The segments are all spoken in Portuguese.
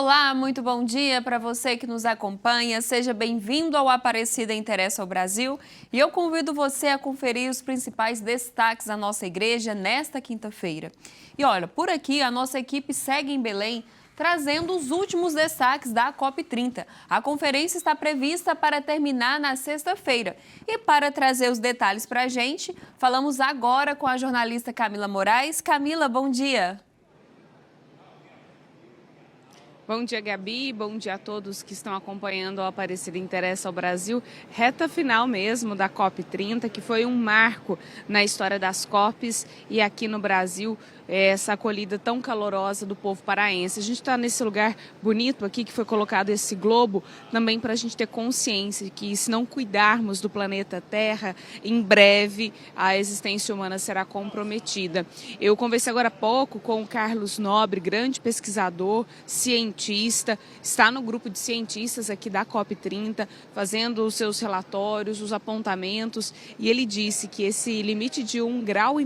Olá, muito bom dia para você que nos acompanha. Seja bem-vindo ao Aparecida Interessa ao Brasil. E eu convido você a conferir os principais destaques da nossa igreja nesta quinta-feira. E olha, por aqui a nossa equipe segue em Belém, trazendo os últimos destaques da COP30. A conferência está prevista para terminar na sexta-feira. E para trazer os detalhes para a gente, falamos agora com a jornalista Camila Moraes. Camila, bom dia. Bom dia, Gabi. Bom dia a todos que estão acompanhando o Aparecida Interessa ao Brasil. Reta final mesmo da COP30, que foi um marco na história das COPs e aqui no Brasil, essa acolhida tão calorosa do povo paraense. A gente está nesse lugar bonito aqui que foi colocado esse globo também para a gente ter consciência que se não cuidarmos do planeta Terra, em breve a existência humana será comprometida. Eu conversei agora há pouco com o Carlos Nobre, grande pesquisador, cientista, está no grupo de cientistas aqui da COP30, fazendo os seus relatórios, os apontamentos, e ele disse que esse limite de 1,5 grau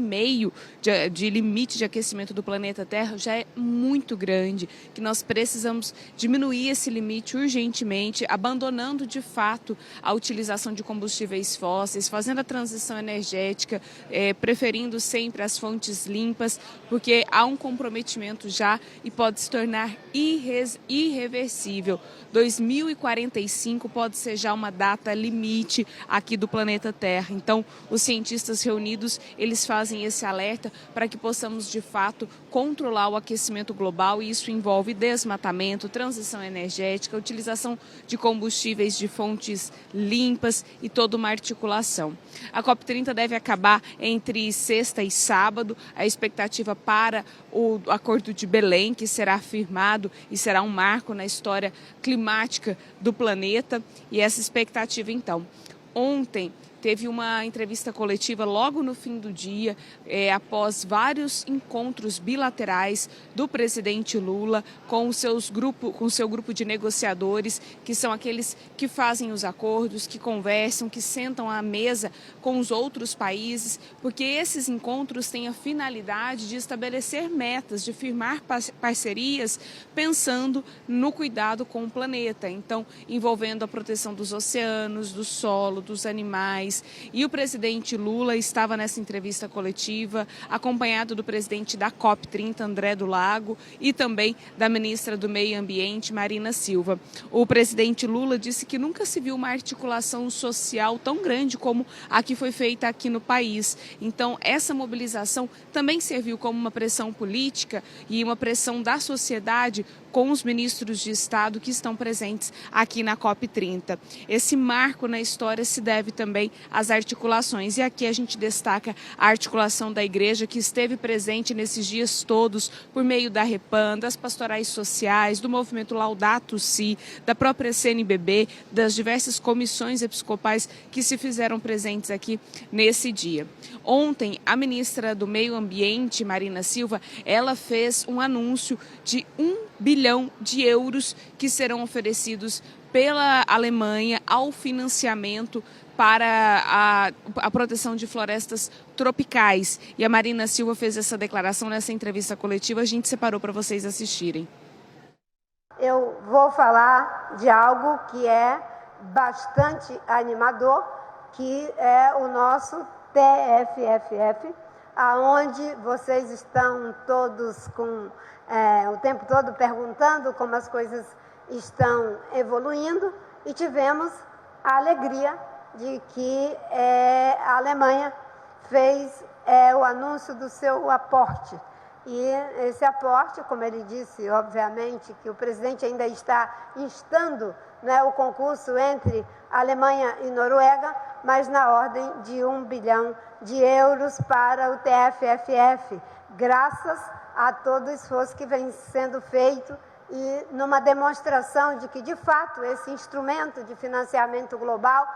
de limite de aquecimento do planeta Terra já é muito grande, que nós precisamos diminuir esse limite urgentemente, abandonando de fato a utilização de combustíveis fósseis, fazendo a transição energética, preferindo sempre as fontes limpas, porque há um comprometimento já e pode se tornar irreversível. 2045 pode ser já uma data limite aqui do planeta Terra. Então, os cientistas reunidos, eles fazem esse alerta para que possamos, de fato, controlar o aquecimento global, e isso envolve desmatamento, transição energética, utilização de combustíveis de fontes limpas e toda uma articulação. A COP30 deve acabar entre sexta e sábado. A expectativa para o Acordo de Belém, que será firmado e será um marco na história climática do planeta, e essa expectativa, então. Ontem teve uma entrevista coletiva logo no fim do dia, após vários encontros bilaterais do presidente Lula com o seu grupo de negociadores, que são aqueles que fazem os acordos, que conversam, que sentam à mesa com os outros países, porque esses encontros têm a finalidade de estabelecer metas, de firmar parcerias, pensando no cuidado com o planeta, então envolvendo a proteção dos oceanos, do solo, dos animais. E o presidente Lula estava nessa entrevista coletiva, acompanhado do presidente da COP30, André do Lago, e também da ministra do Meio Ambiente, Marina Silva. O presidente Lula disse que nunca se viu uma articulação social tão grande como a que foi feita aqui no país. Então, essa mobilização também serviu como uma pressão política e uma pressão da sociedade com os ministros de Estado que estão presentes aqui na COP30. Esse marco na história se deve também às articulações. E aqui a gente destaca a articulação da igreja, que esteve presente nesses dias todos por meio da Repan, das pastorais sociais, do movimento Laudato Si, da própria CNBB, das diversas comissões episcopais que se fizeram presentes aqui nesse dia. Ontem, a ministra do Meio Ambiente, Marina Silva, ela fez um anúncio de 1 bilhão de euros que serão oferecidos pela Alemanha ao financiamento para a proteção de florestas tropicais. E a Marina Silva fez essa declaração nessa entrevista coletiva, a gente separou para vocês assistirem. Eu vou falar de algo que é bastante animador, que é o nosso TFFF, aonde vocês estão todos o tempo todo perguntando como as coisas estão evoluindo, e tivemos a alegria de que a Alemanha fez o anúncio do seu aporte. E esse aporte, como ele disse, obviamente, que o presidente ainda está instando, né, o concurso entre Alemanha e Noruega, mas na ordem de 1 bilhão de euros para o TFFF, graças a todo o esforço que vem sendo feito e numa demonstração de que, de fato, esse instrumento de financiamento global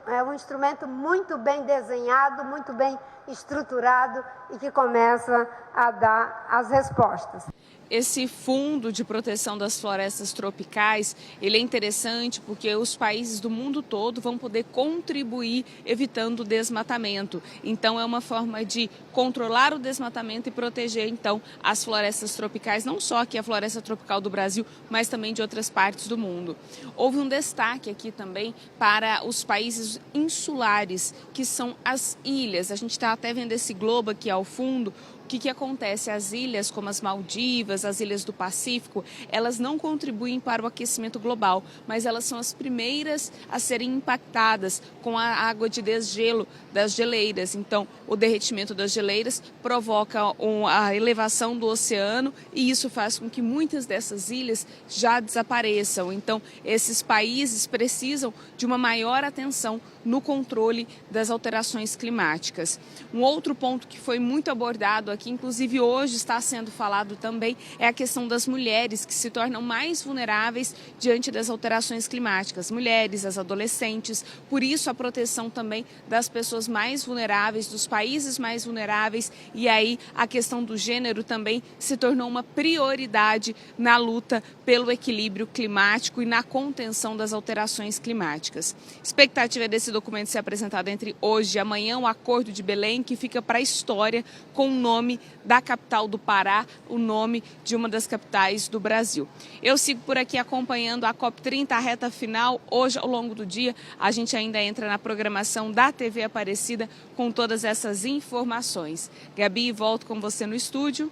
é um instrumento muito bem desenhado, muito bem estruturado e que começa a dar as respostas. Esse fundo de proteção das florestas tropicais, ele é interessante porque os países do mundo todo vão poder contribuir evitando o desmatamento. Então é uma forma de controlar o desmatamento e proteger então as florestas tropicais, não só aqui a floresta tropical do Brasil, mas também de outras partes do mundo. Houve um destaque aqui também para os países insulares, que são as ilhas. A gente está até vendo esse globo aqui ao fundo. O que acontece? As ilhas como as Maldivas, as ilhas do Pacífico, elas não contribuem para o aquecimento global, mas elas são as primeiras a serem impactadas com a água de desgelo das geleiras. Então, o derretimento das geleiras provoca a elevação do oceano e isso faz com que muitas dessas ilhas já desapareçam. Então, esses países precisam de uma maior atenção no controle das alterações climáticas. Um outro ponto que foi muito abordado aqui, inclusive hoje está sendo falado também, é a questão das mulheres que se tornam mais vulneráveis diante das alterações climáticas. Mulheres, as adolescentes, por isso a proteção também das pessoas mais vulneráveis, dos países mais vulneráveis, e aí a questão do gênero também se tornou uma prioridade na luta pelo equilíbrio climático e na contenção das alterações climáticas. Expectativa desse documento ser apresentado entre hoje e amanhã, o Acordo de Belém, que fica para a história com o nome da capital do Pará, o nome de uma das capitais do Brasil. Eu sigo por aqui acompanhando a COP30, a reta final. Hoje, ao longo do dia, a gente ainda entra na programação da TV Aparecida com todas essas informações. Gabi, volto com você no estúdio.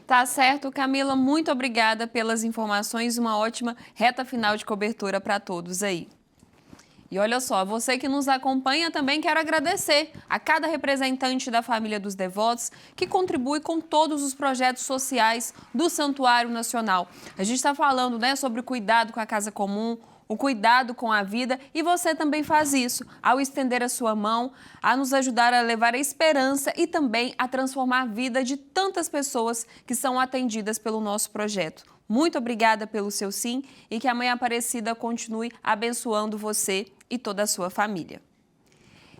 Tá certo, Camila, muito obrigada pelas informações, uma ótima reta final de cobertura para todos aí. E olha só, você que nos acompanha, também quero agradecer a cada representante da família dos devotos que contribui com todos os projetos sociais do Santuário Nacional. A gente está falando, né, sobre o cuidado com a casa comum, o cuidado com a vida, e você também faz isso ao estender a sua mão, a nos ajudar a levar a esperança e também a transformar a vida de tantas pessoas que são atendidas pelo nosso projeto. Muito obrigada pelo seu sim e que a Mãe Aparecida continue abençoando você e toda a sua família.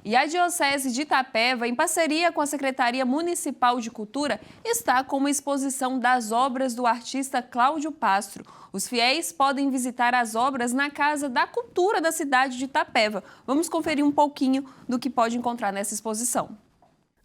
E a Diocese de Itapeva, em parceria com a Secretaria Municipal de Cultura, está com uma exposição das obras do artista Cláudio Pastro. Os fiéis podem visitar as obras na Casa da Cultura da cidade de Itapeva. Vamos conferir um pouquinho do que pode encontrar nessa exposição.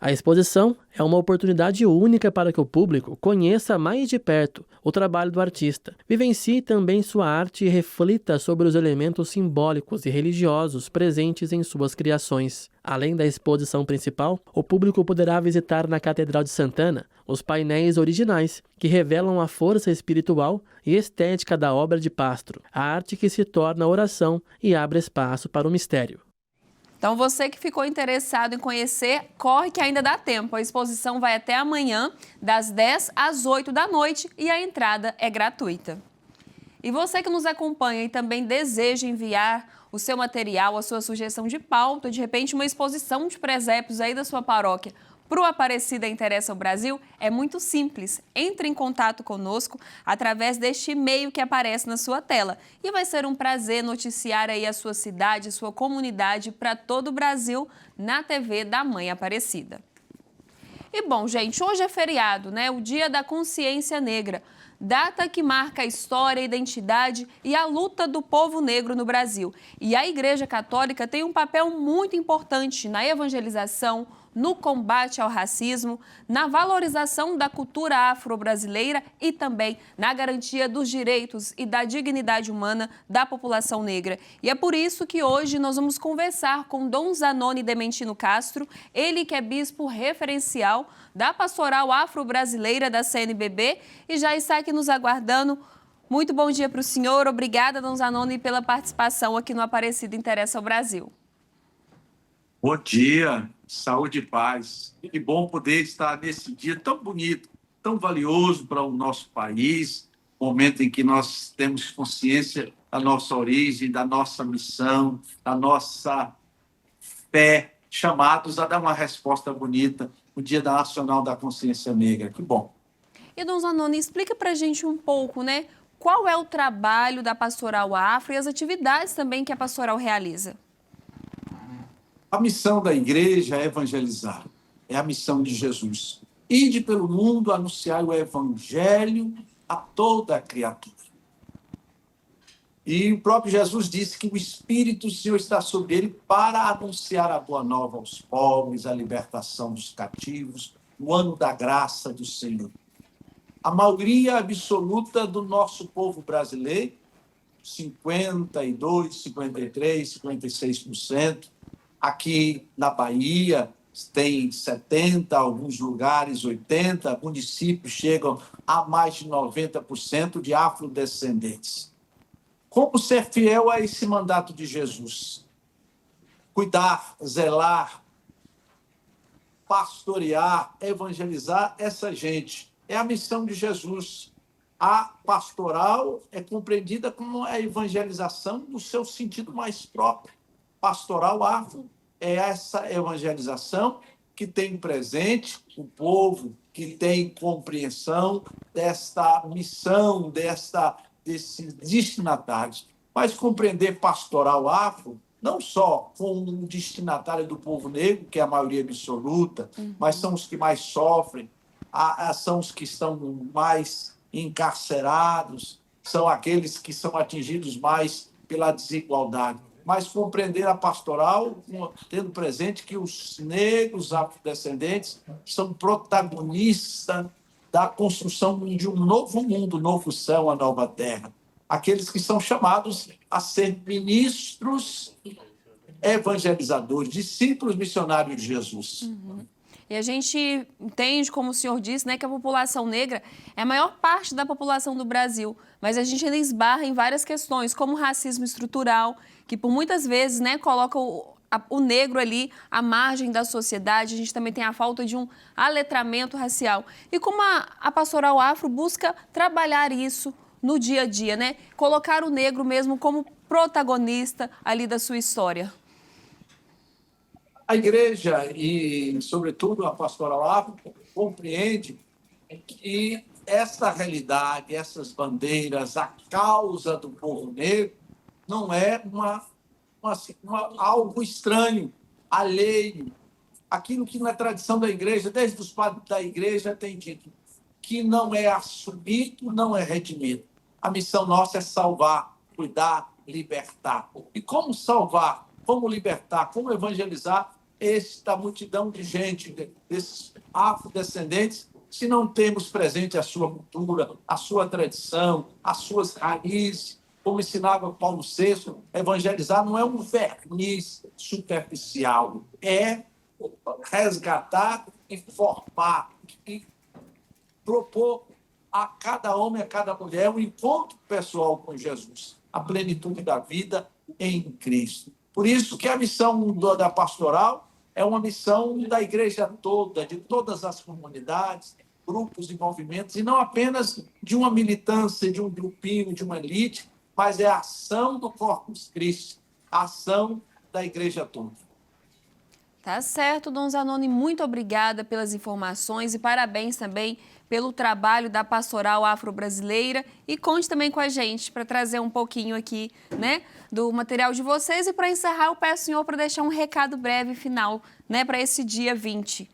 A exposição é uma oportunidade única para que o público conheça mais de perto o trabalho do artista, vivencie também sua arte e reflita sobre os elementos simbólicos e religiosos presentes em suas criações. Além da exposição principal, o público poderá visitar na Catedral de Santana os painéis originais, que revelam a força espiritual e estética da obra de Pastro, a arte que se torna oração e abre espaço para o mistério. Então, você que ficou interessado em conhecer, corre que ainda dá tempo. A exposição vai até amanhã, das 10 às 8 da noite, e a entrada é gratuita. E você que nos acompanha e também deseja enviar o seu material, a sua sugestão de pauta, de repente uma exposição de presépios aí da sua paróquia, para o Aparecida Interessa ao Brasil, é muito simples. Entre em contato conosco através deste e-mail que aparece na sua tela. E vai ser um prazer noticiar aí a sua cidade, a sua comunidade para todo o Brasil na TV da Mãe Aparecida. E bom, gente, hoje é feriado, né? O Dia da Consciência Negra. Data que marca a história, a identidade e a luta do povo negro no Brasil. E a Igreja Católica tem um papel muito importante na evangelização, no combate ao racismo, na valorização da cultura afro-brasileira e também na garantia dos direitos e da dignidade humana da população negra. E é por isso que hoje nós vamos conversar com Dom Zanoni Dementino Castro, ele que é bispo referencial da Pastoral Afro-Brasileira da CNBB e já está aqui nos aguardando. Muito bom dia para o senhor. Obrigada, Dom Zanoni, pela participação aqui no Aparecida Interessa ao Brasil. Bom dia, saúde e paz. Que bom poder estar nesse dia tão bonito, tão valioso para o nosso país, momento em que nós temos consciência da nossa origem, da nossa missão, da nossa fé, chamados a dar uma resposta bonita no Dia Nacional da Consciência Negra. Que bom. E, Dom Zanoni, explica para a gente um pouco, né? Qual é o trabalho da Pastoral Afro e as atividades também que a Pastoral realiza? A missão da igreja é evangelizar, é a missão de Jesus. Ide pelo mundo, anunciar o evangelho a toda a criatura. E o próprio Jesus disse que o Espírito do Senhor está sobre ele para anunciar a boa nova aos pobres, a libertação dos cativos, o ano da graça do Senhor. A maioria absoluta do nosso povo brasileiro, 52%, 53%, 56%, aqui na Bahia tem 70%, alguns lugares 80%, municípios chegam a mais de 90% de afrodescendentes. Como ser fiel a esse mandato de Jesus? Cuidar, zelar, pastorear, evangelizar essa gente. É a missão de Jesus. A pastoral é compreendida como a evangelização no seu sentido mais próprio. Pastoral afro é essa evangelização que tem presente o povo, que tem compreensão desta missão, desses destinatários. Mas compreender pastoral afro, não só como um destinatário do povo negro, que é a maioria absoluta, mas são os que mais sofrem, são os que estão mais encarcerados, são aqueles que são atingidos mais pela desigualdade. Mas compreender a pastoral, tendo presente que os negros afrodescendentes são protagonistas da construção de um novo mundo, um novo céu, uma nova terra. Aqueles que são chamados a ser ministros evangelizadores, discípulos missionários de Jesus. E a gente entende, como o senhor disse, né, que a população negra é a maior parte da população do Brasil, mas a gente ainda esbarra em várias questões, como o racismo estrutural, que por muitas vezes, né, coloca o negro ali à margem da sociedade. A gente também tem a falta de um aletramento racial. E como a pastoral afro busca trabalhar isso no dia a dia, né? Colocar o negro mesmo como protagonista ali da sua história. A igreja e, sobretudo, a pastoral afro compreende que essa realidade, essas bandeiras, a causa do povo negro, não é algo estranho, alheio. Aquilo que na tradição da igreja, desde os padres da igreja, tem dito, que não é assumido, não é redimido. A missão nossa é salvar, cuidar, libertar. E como salvar, como libertar, como evangelizar esta multidão de gente, desses afrodescendentes, se não temos presente a sua cultura, a sua tradição, as suas raízes? Como ensinava Paulo VI, evangelizar não é um verniz superficial, é resgatar e formar, e propor a cada homem, a cada mulher, um encontro pessoal com Jesus, a plenitude da vida em Cristo. Por isso que a missão da pastoral é uma missão da igreja toda, de todas as comunidades, grupos e movimentos, e não apenas de uma militância, de um grupinho, de uma elite, mas é a ação do Corpus Christi, a ação da igreja toda. Tá certo, Dom Zanoni, muito obrigada pelas informações e parabéns também pelo trabalho da Pastoral Afro-Brasileira. E conte também com a gente para trazer um pouquinho aqui, né, do material de vocês. E para encerrar, eu peço ao senhor para deixar um recado breve final, né, para esse dia 20.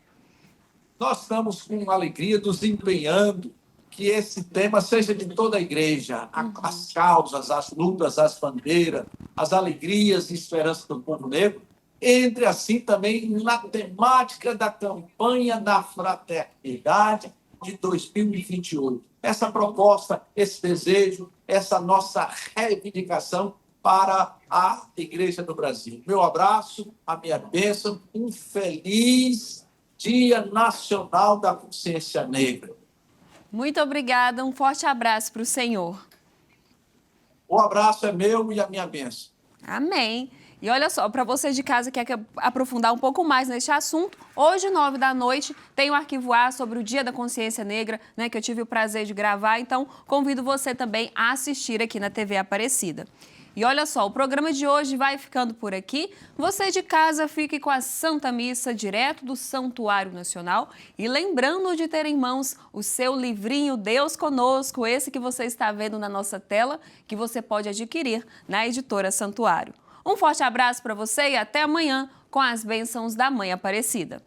Nós estamos com alegria nos empenhando que esse tema seja de toda a igreja, as causas, as lutas, as bandeiras, as alegrias e esperanças do povo negro, entre assim também na temática da campanha da fraternidade de 2028. Essa proposta, esse desejo, essa nossa reivindicação para a Igreja do Brasil. Meu abraço, a minha bênção, um feliz Dia Nacional da Consciência Negra. Muito obrigada, um forte abraço para o senhor. O abraço é meu e a minha bênção. Amém. E olha só, para você de casa que quer aprofundar um pouco mais neste assunto, hoje, 9 da noite, tem o Arquivo A sobre o Dia da Consciência Negra, né, que eu tive o prazer de gravar, então convido você também a assistir aqui na TV Aparecida. E olha só, o programa de hoje vai ficando por aqui. Você de casa fique com a Santa Missa direto do Santuário Nacional e lembrando de ter em mãos o seu livrinho Deus Conosco, esse que você está vendo na nossa tela, que você pode adquirir na Editora Santuário. Um forte abraço para você e até amanhã com as bênçãos da Mãe Aparecida.